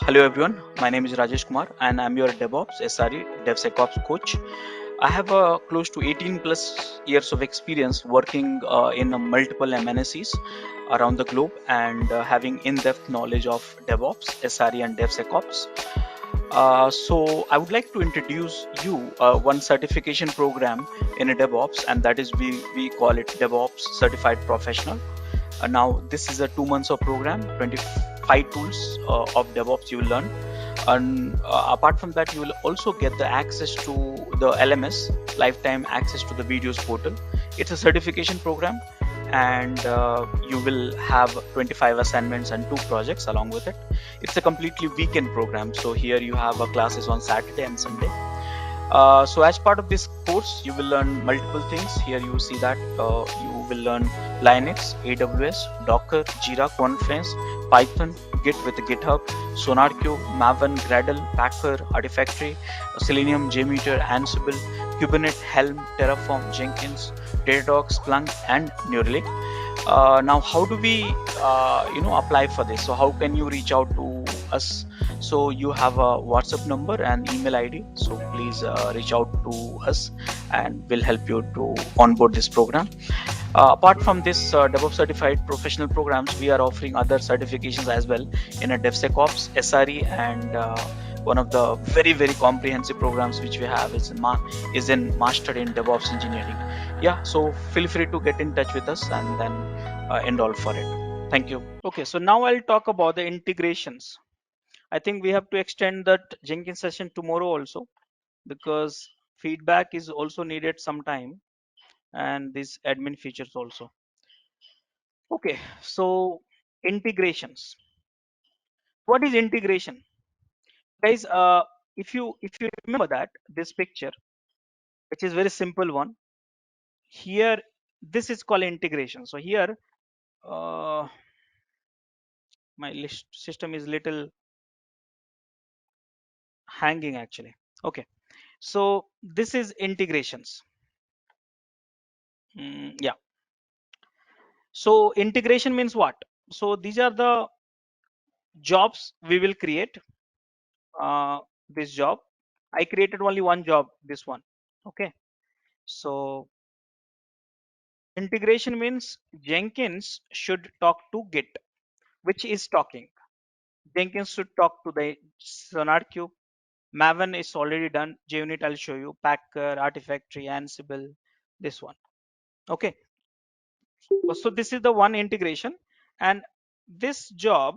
Hello everyone, my name is Rajesh Kumar and I'm your DevOps SRE DevSecOps coach. I have close to 18 plus years of experience working in multiple MNCs around the globe and having in-depth knowledge of DevOps, SRE and DevSecOps. So I would like to introduce you one certification program in a DevOps, and that is we call it DevOps Certified Professional. Now this is a 2 months of program, 25 tools of DevOps you will learn, and apart from that you will also get the access to the LMS, lifetime access to the videos portal. It's a certification program, and you will have 25 assignments and 2 projects along with it. It's a completely weekend program, so here you have classes on Saturday and Sunday. So as part of this course, you will learn multiple things. Here you see that you will learn Linux, AWS, Docker, Jira, Confluence, Python, Git with GitHub, SonarQube, Maven, Gradle, Packer, Artifactory, Selenium, JMeter, Ansible, Kubernetes, Helm, Terraform, Jenkins, Datadog, Splunk, and Neuralink. Now, how do we, apply for this? So how can you reach out to us? So you have a WhatsApp number and email ID, so please reach out to us and we'll help you to onboard this program. Apart from this DevOps certified professional programs, we are offering other certifications as well in a DevSecOps, SRE, and one of the very comprehensive programs which we have is in Master in DevOps Engineering. Yeah, so feel free to get in touch with us and then enroll for it. Thank you. Okay, so now I'll talk about the integrations. I think we have to extend that Jenkins session tomorrow also, because feedback is also needed sometime, and these admin features also. Okay, so integrations. What is integration, guys? If you remember that this picture, which is very simple one, here this is called integration. So here, uh, my list system is little hanging actually. Okay, so this is integrations. Yeah. So integration means what? So these are the jobs we will create. This job, I created only one job, this one. Okay. So integration means Jenkins should talk to Git, which is talking. Jenkins should talk to the SonarQube. Maven is already done. JUnit I'll show you. Packer, Artifactory, Ansible, this one. Okay. So this is the one integration, and this job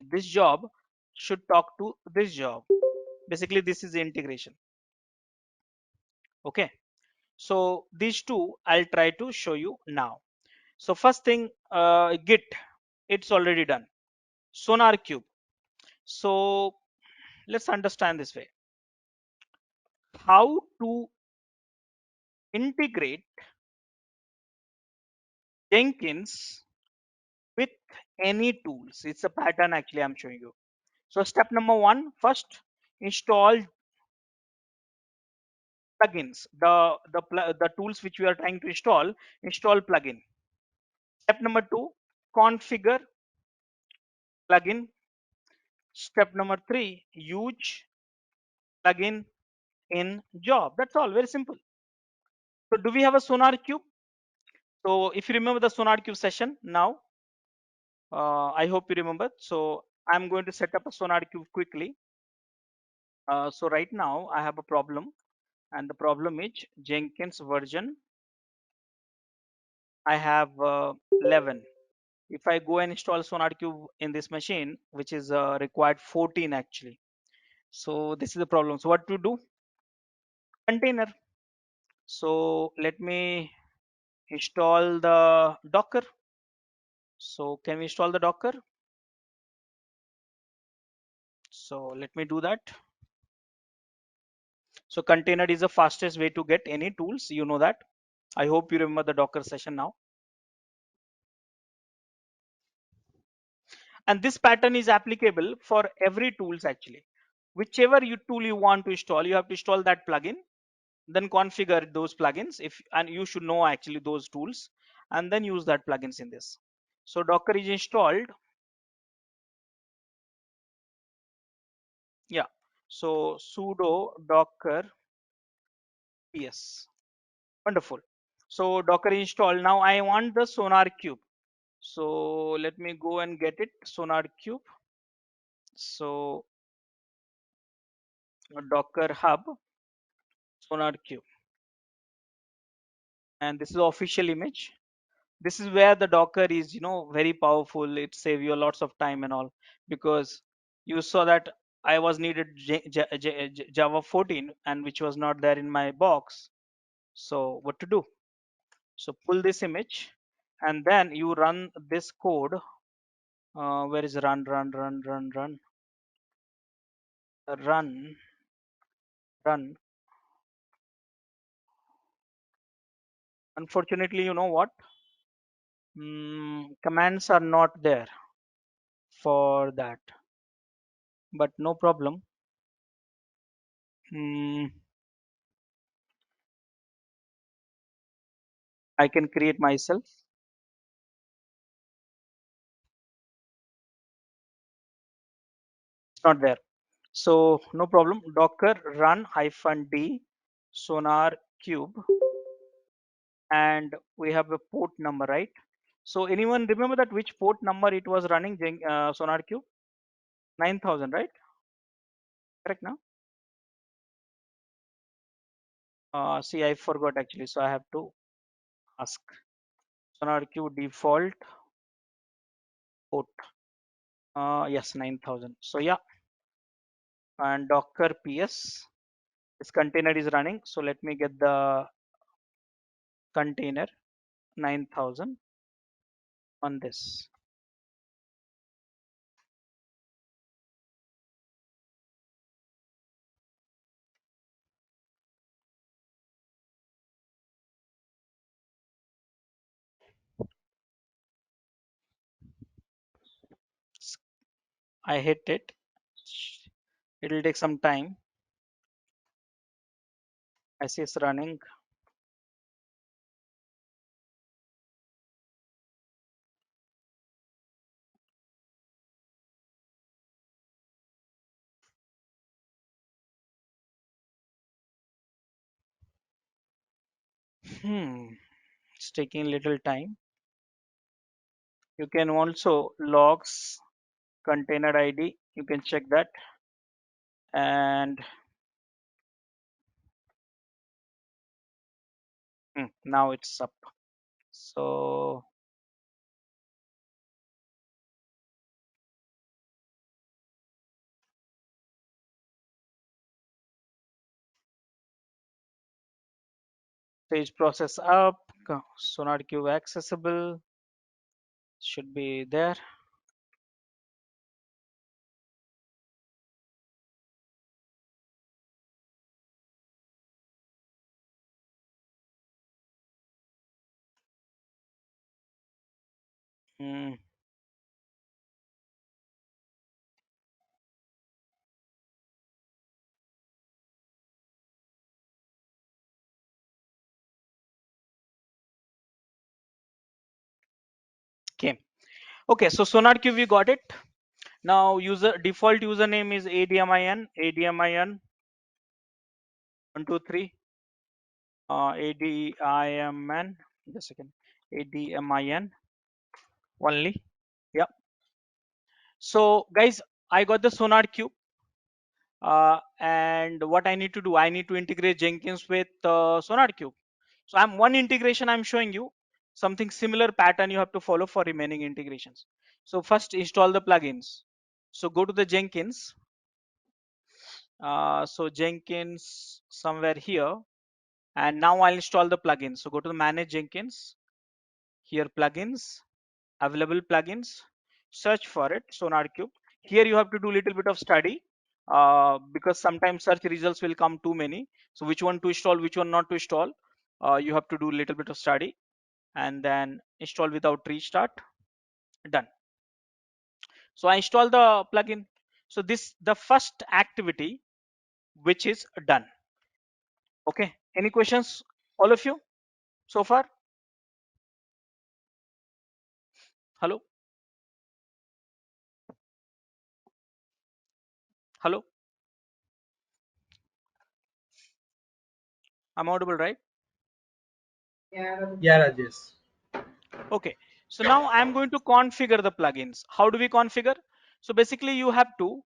this job should talk to this job. Basically this is the integration. Okay, so these two I'll try to show you now. So first thing, Git, it's already done. SonarQube. So let's understand this way, how to integrate Jenkins with any tools. It's a pattern actually I'm showing you. So step number one, first install plugins. The tools which we are trying to install plugin. Step number two, configure plugin. Step number three, use plugin in job. That's all, very simple. So do we have a SonarQube? So if you remember the SonarQube session now, I hope you remember. So I'm going to set up a SonarQube quickly. So right now I have a problem, and the problem is Jenkins version. I have 11. If I go and install SonarQube in this machine, which is required 14 actually. So this is the problem. So what to do? Container. So let me install the Docker. So can we install the Docker? So let me do that. So container is the fastest way to get any tools. You know that. I hope you remember the Docker session now. And this pattern is applicable for every tools actually. Whichever tool you want to install, you have to install that plugin, then configure those plugins, and you should know actually those tools, and then use that plugins in this. So Docker is installed. So sudo docker ps. Wonderful. So docker install. Now I want the sonar cube. So let me go and get it, sonar cube. So docker hub sonar cube, and this is the official image. This is where the docker is, very powerful. It save you lots of time and all, because you saw that I was needed java 14, and which was not there in my box. So what to do? So pull this image, and then you run this code. Where is run? Unfortunately, you know what? Commands are not there for that, but no problem. Mm, I can create myself. It's not there. So no problem. Docker run -d sonar cube, and we have a port number, right? So anyone remember that which port number it was running sonar cube? 9000, right? Correct now? See, I forgot actually, so I have to ask. Sonar cube default port. Yes, 9000. So yeah, and Docker PS. This container is running. So let me get the container 9000 on this. I hit it. It'll take some time. I see it's running. It's taking little time. You can also logs container ID. You can check that. And now it's up. So page process up. Sonar Cube accessible. Should be there. Hmm. Okay. Okay. So Sonar Cube, we got it. Now user default username is admin 123 admin, just a second, admin only. Yeah. So guys, I got the Sonar Cube, and what I need to do, I need to integrate Jenkins with Sonar Cube. So I'm one integration I'm showing you. Something similar pattern you have to follow for remaining integrations. So first install the plugins. So go to the Jenkins. So Jenkins somewhere here, and now I'll install the plugins. So go to the manage Jenkins, here plugins, available plugins, search for it, Sonar Cube. Here you have to do little bit of study, because sometimes search results will come too many. So which one to install, which one not to install, you have to do little bit of study, and then install without restart. Done. So I install the plugin. So this the first activity which is done. Okay. Any questions, all of you, so far? Hello? Hello? I'm audible, right? Yeah, Rajesh. Okay, so now I'm going to configure the plugins. How do we configure? So basically you have to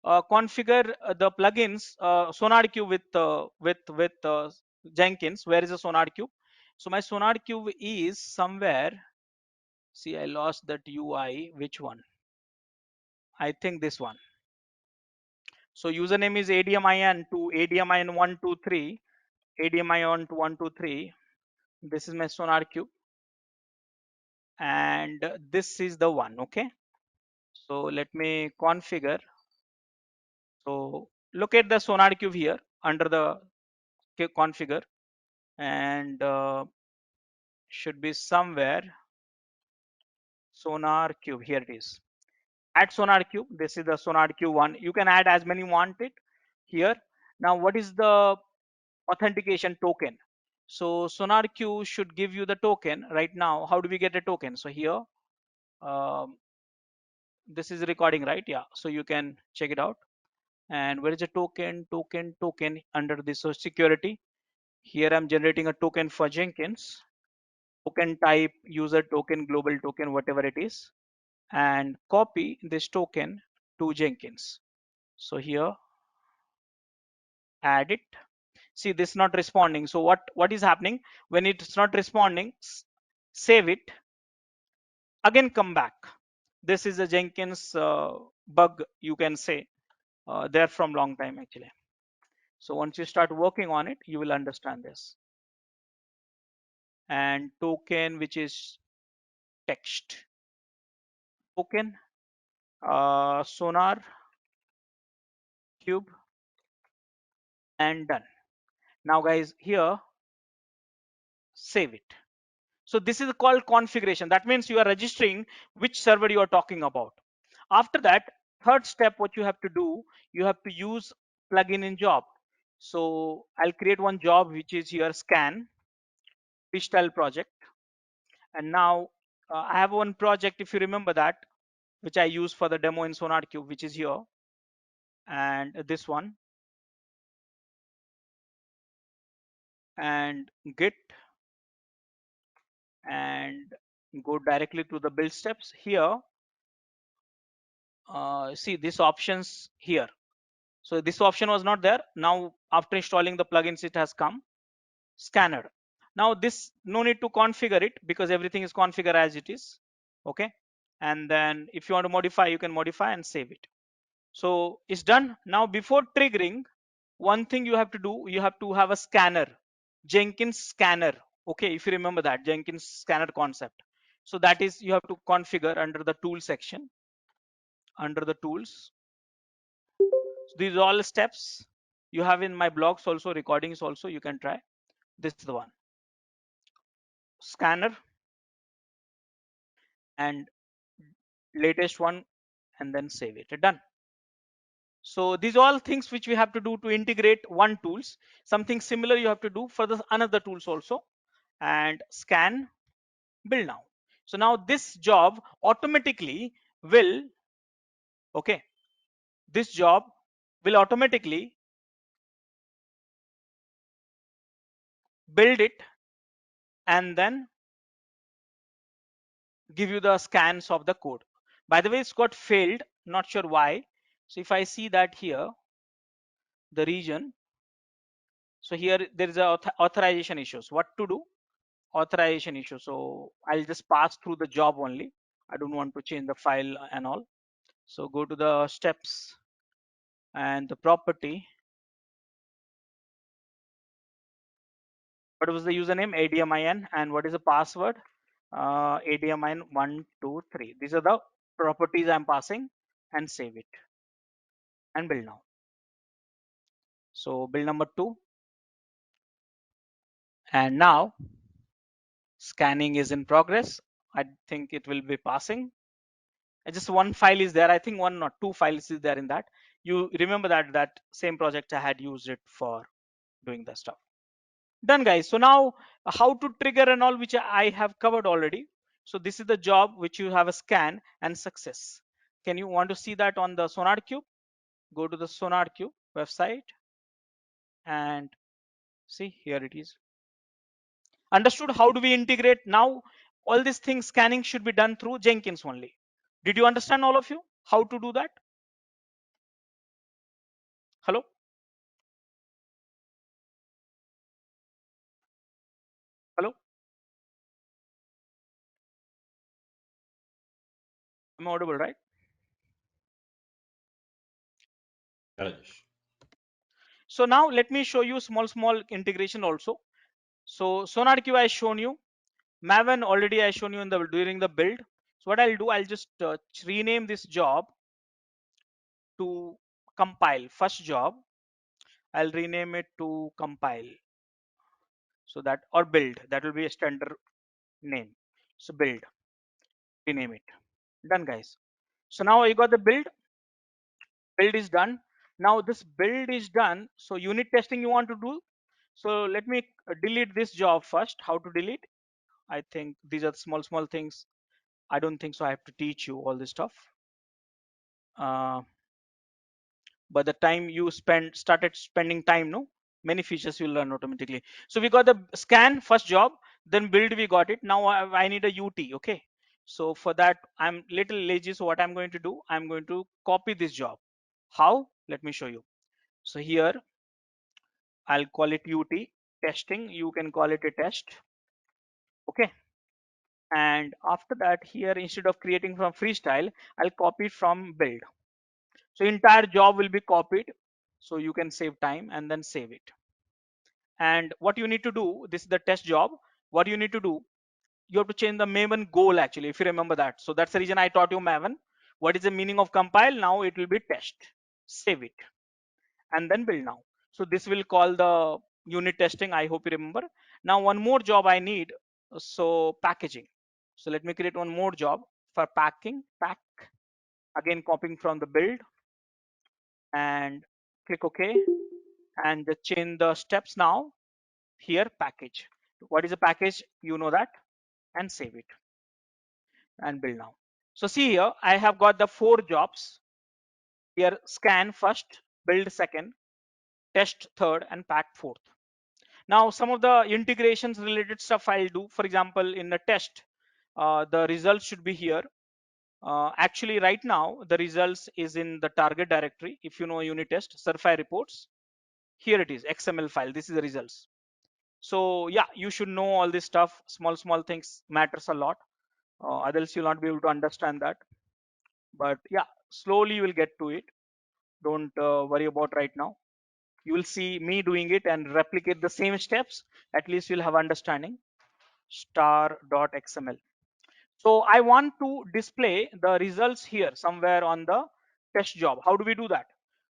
configure the plugins SonarQube with Jenkins. Where is the SonarQube? So my SonarQube is somewhere. See, I lost that UI. Which one? I think this one. So username is ADMIN to ADMIN123, ADMIN123. This is my SonarQube, and this is the one. Okay. So let me configure. So look at the SonarQube here under the configure, and should be somewhere SonarQube. Here it is. Add SonarQube. This is the SonarQube one. You can add as many want it here. Now, what is the authentication token? So SonarQube should give you the token right now. How do we get a token? So here, um, this is recording, right? Yeah. So you can check it out. And where is the token under this security? Here I'm generating a token for Jenkins. Token type, user token, global token, whatever it is, and copy this token to Jenkins. So here, add it. See, this is not responding. So what is happening when it's not responding? Save it. Again, come back. This is a Jenkins bug, you can say. There from long time actually. So once you start working on it, you will understand this. And token, which is text token, Sonar Cube, and done. Now guys, here, save it. So this is called configuration. That means you are registering which server you are talking about. After that, third step, what you have to do, you have to use plugin in job. So I'll create one job, which is here scan digital project. And now I have one project, if you remember that, which I use for the demo in SonarQube, which is here, and this one, and git, and go directly to the build steps here. See these options here. So this option was not there. Now after installing the plugins, it has come. Scanner. Now this, no need to configure it because everything is configured as it is. Okay. And then if you want to modify, you can modify and save it. So it's done. Now before triggering, one thing you have to do, you have to have a scanner, Jenkins scanner. Okay, if you remember that Jenkins scanner concept. So that is, you have to configure under the tool section, under the tools. So these are all steps you have in my blogs, also recordings also, you can try. This is the one, scanner, and latest one, and then save it. Done. So these are all things which we have to do to integrate one tools. Something similar you have to do for the another tools also. And scan, build now. So now this job automatically will, okay, this job will automatically build it and then give you the scans of the code. By the way, it's got failed, not sure why. So if I see that here, the region, so here there is a authorization issues. What to do? Authorization issue. So I'll just pass through the job only. I don't want to change the file and all. So go to the steps and the property. What was the username? ADMIN. And what is the password? ADMIN123. These are the properties I'm passing, and save it and build now. So build number 2. And now scanning is in progress. I think it will be passing. Just one file is there. I think one or two files is there in that. You remember that same project I had used it for doing the stuff. Done, guys. So now how to trigger and all, which I have covered already. So this is the job which you have a scan and success. Can you want to see that on the SonarQube? Go to the SonarQube website and See, here it is. Understood? How do we integrate now? All these things scanning should be done through Jenkins only. Did you understand, all of you, how to do that? Hello? Hello? I'm audible, right? Rajesh. So now let me show you small integration also. So SonarQube I shown you, Maven already I shown you in the during the build. So what I'll do, I'll just rename this job to compile. First job, I'll rename it to compile. So that, or build, that will be a standard name. So build, rename it. Done, guys. So now you got the build is done. Now this build is done. So unit testing you want to do. So let me delete this job first. How to delete? I think these are small things. I don't think so. I have to teach you all this stuff. Uh, but the time you started spending time, no, many features you'll learn automatically. So we got the scan first job, then build we got it. Now I need a UT. Okay. So for that I'm little lazy. So what I'm going to do, I'm going to copy this job. How? Let me show you. So here I'll call it UT testing. You can call it a test. Okay. And after that, here instead of creating from freestyle, I'll copy it from build. So entire job will be copied. So you can save time and then save it. And what you need to do, this is the test job. What you need to do, you have to change the Maven goal actually, if you remember that. So that's the reason I taught you Maven. What is the meaning of compile? Now it will be test. Save it and then build now. So this will call the unit testing. I hope you remember. Now one more job I need. So packaging. So let me create one more job for packing. Pack, again copying from the build and click OK and just change the steps now. Here package. What is a package? You know that, and save it and build now. So see here, I have got the 4 jobs. Here scan first, build second, test third, and pack fourth. Now some of the integrations related stuff I'll do. For example, in the test, the results should be here. Actually, right now the results is in the target directory. If you know unit test, certify reports. Here it is, XML file. This is the results. So yeah, you should know all this stuff. Small things matters a lot. Otherwise you'll not be able to understand that. But yeah, slowly you will get to it. Don't worry about right now. You will see me doing it and replicate the same steps. At least you'll have understanding. Star.xml. So I want to display the results here somewhere on the test job. How do we do that?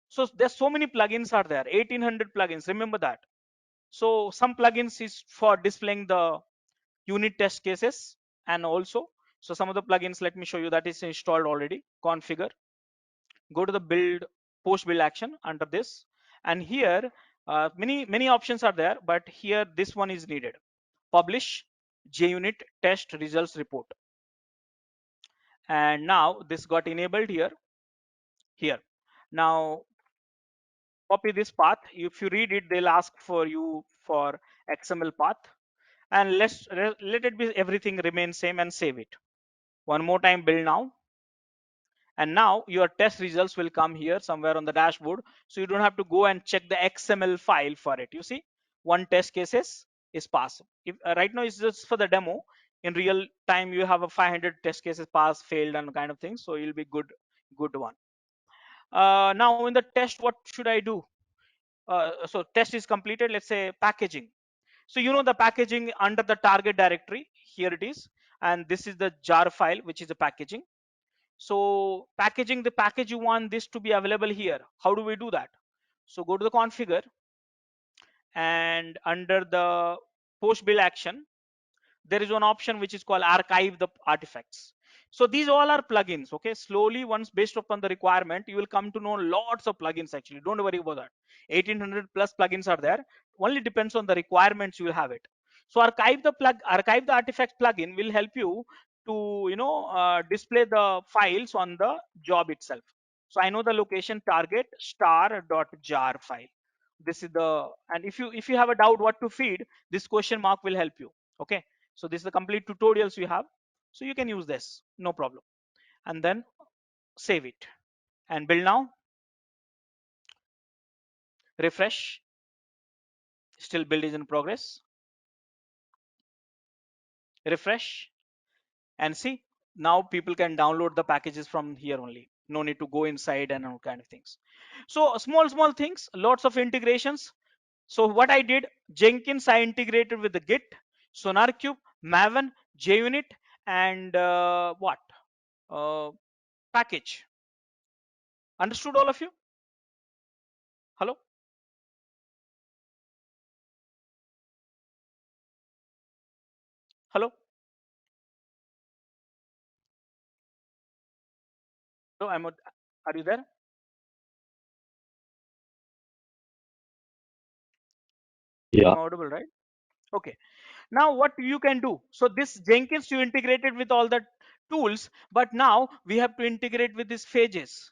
So there's so many plugins are there, 1800 plugins. Remember that. So some plugins is for displaying the unit test cases, and also so some of the plugins, let me show you, that is installed already. Configure, go to the build, post build action under this, and here many options are there, but here this one is needed. Publish JUnit test results report, and now this got enabled here. Now copy this path. If you read it, they'll ask for you for XML path, and let it be everything remain same and save it. One more time, build now. And now your test results will come here somewhere on the dashboard. So you don't have to go and check the XML file for it. You see, one test cases is passed. If right now it's just for the demo, in real time you have a 500 test cases pass, failed, and kind of things. So you'll be good one. Now in the test, what should I do? So test is completed. Let's say packaging. So you know the packaging under the target directory. Here it is, and this is the jar file, which is the packaging. So packaging, the package you want this to be available here. How do we do that? So go to the configure, and under the post build action, there is one option which is called archive the artifacts. So these all are plugins. Okay, slowly, once based upon the requirement, you will come to know lots of plugins. Actually, don't worry about that. 1800 plus plugins are there. Only depends on the requirements you will have it. So archive the artifacts plugin will help you to display the files on the job itself. So I know the location target star.jar file. This is the, and if you have a doubt what to feed, this question mark will help you. Okay, so this is the complete tutorials you have, so you can use this, no problem. And then save it and build now. Refresh. Still build is in progress. Refresh and see, now people can download the packages from here only, no need to go inside and all kind of things. So small things, lots of integrations. So what I did, Jenkins I integrated with the Git, SonarQube, Maven, JUnit, and what package. Understood all of you? Hello? Hello? Hello? Are you there? Yeah. I'm audible, right? Okay. Now what you can do, so this Jenkins you integrated with all the tools, but now we have to integrate with these phases.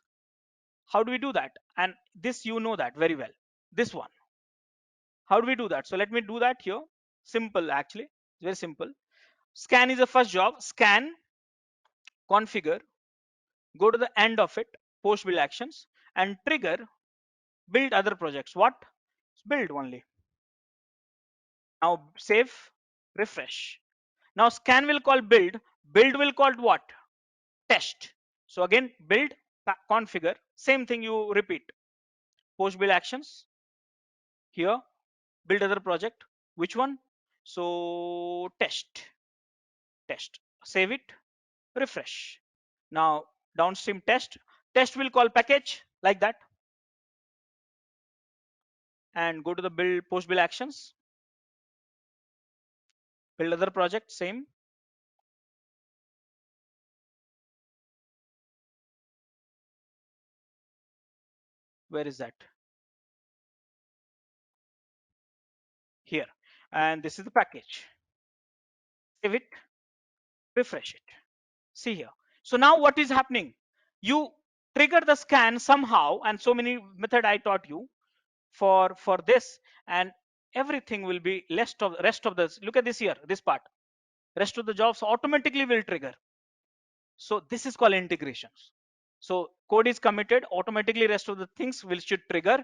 How do we do that? And this you know that very well. This one, how do we do that? So let me do that here. Simple, actually, very simple. Scan is the first job. Scan, configure, go to the end of it, post build actions, and trigger build other projects. What? Build only. Now save, refresh. Now scan will call build will call what? Test. So again, build, configure, same thing you repeat. Post build actions here, build other project. Which one? So test, save it, refresh. Now downstream test will call package like that, and go to the build post build actions, build other project, same. Where is that? Here. And this is the package. Save it, refresh it. See here. So now what is happening? You trigger the scan somehow, and so many method I taught you for this, and everything will be rest of this. Look at this here, this part. Rest of the jobs automatically will trigger. So this is called integrations. So code is committed, automatically rest of the things will should trigger,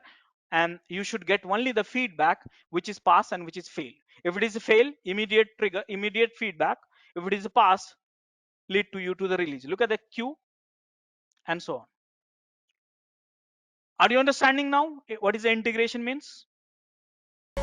and you should get only the feedback which is pass and which is fail. If it is a fail, immediate trigger, immediate feedback. If it is a pass, lead to you to the release. Look at the queue and so on. Are you understanding now what is the integration means?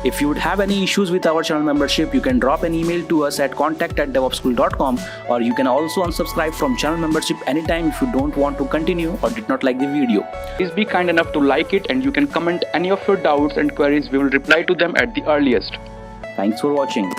If you would have any issues with our channel membership, you can drop an email to us at contact@devopschool.com, or you can also unsubscribe from channel membership anytime if you don't want to continue or did not like the video. Please be kind enough to like it, and you can comment any of your doubts and queries. We will reply to them at the earliest. Thanks for watching.